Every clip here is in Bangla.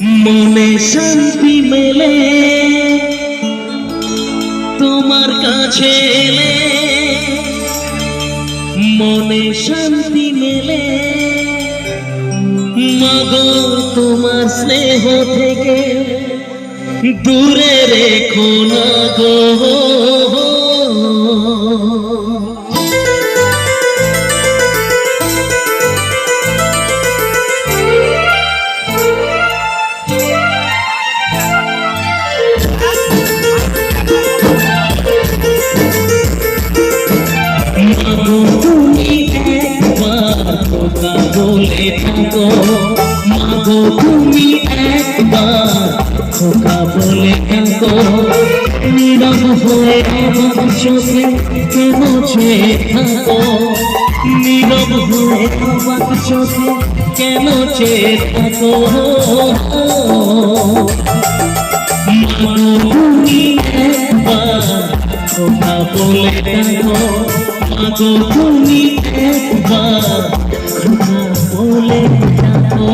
মনে শান্তি মেলে তোমার কাছে এলে, মনে শান্তি মেলে মাগো তোমার স্নেহ থেকে দূরে রেখো না গো। তুমি একবার খোকা বলে থাকো, মাগো তুমি একবার খোকা বলে থাকো, নীরব হয়ে আমার চোখে কেন চেয়ে থাকো, নীরব হয়ে আমার চোখে কেন চেয়ে থাকো। তুমি একবার খোকা বলে থাকো, মাগো তুমি একবার খোকা বলে থাকো।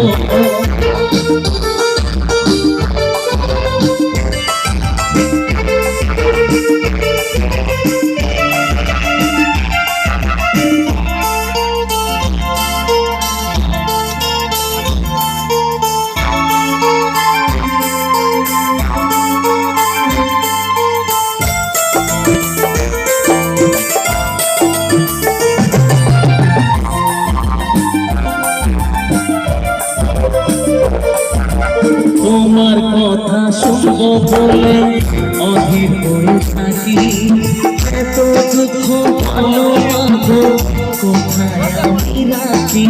তোমার কথা শুনবো বলে অধীর হয়ে থাকি, এত দুঃখ ভালো মাগো কোথায় আমি রাখি।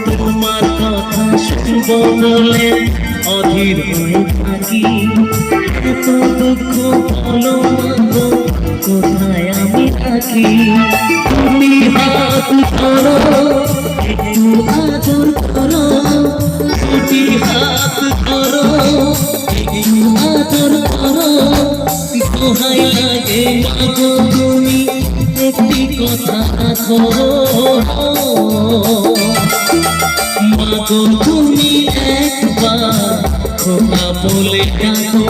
তোমার কথা শুনবো বলে অধীর হয়ে থাকি, এত দুঃখ ভালো মাগো কোথায় আমি রাখি। তুমি হাত ধরো একটু আদর করো, দুটি হাত ধরো একটু আদর করো, দোহাই লাগে মাগো তুমি একটি কথা রাখো। মাগো তুমি একবার খোকা বলে ডাকো,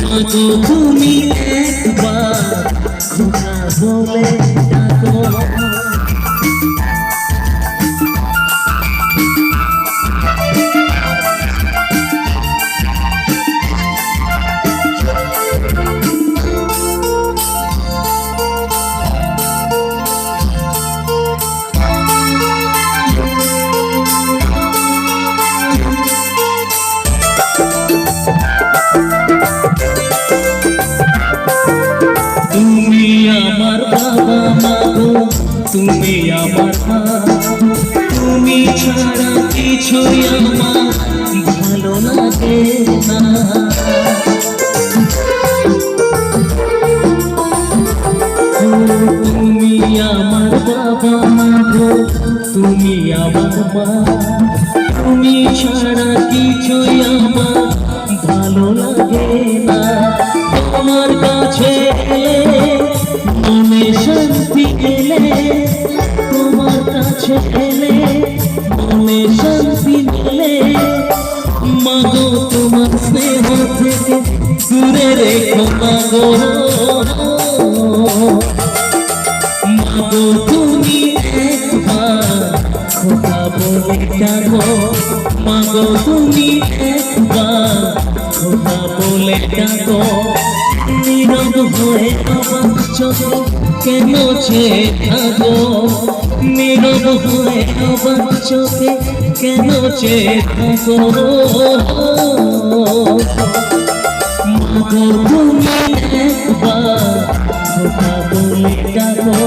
মাগো তুমি একবার খোকা বলে ডাকো। তুমি আমার বাবা মাগো তুমি আমার মা, তুমি ছাড়া কিছুই আমার ভালো লাগে না। তুমি আমার বাবা মাগো তুমি আমার মা, তুমি ছাড়া কিছুই আমার ভালো লাগে না। তোমার কাছে এলে মনে শান্তি এলে, তোমার কাছে এলে মনে শান্তি মেলে, মাগো তোমার স্নেহ থেকে দূরে রেখো মাগো। মাগো তুমি একবার খোকা বলে ডাকো, মাগো তুমি একবার খোকা বলে ডাকো, নীরব হয়ে আমার চোখে কেন চেয়ে থাকো, নীরব হয়ে আমার চোখে কেন চেয়ে থাকো। মাগো তুমি একবার খোকা বলে ডাকো,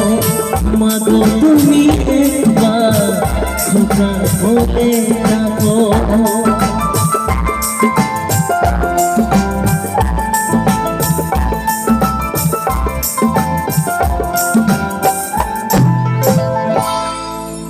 মাগো তুমি একবার খোকা বলে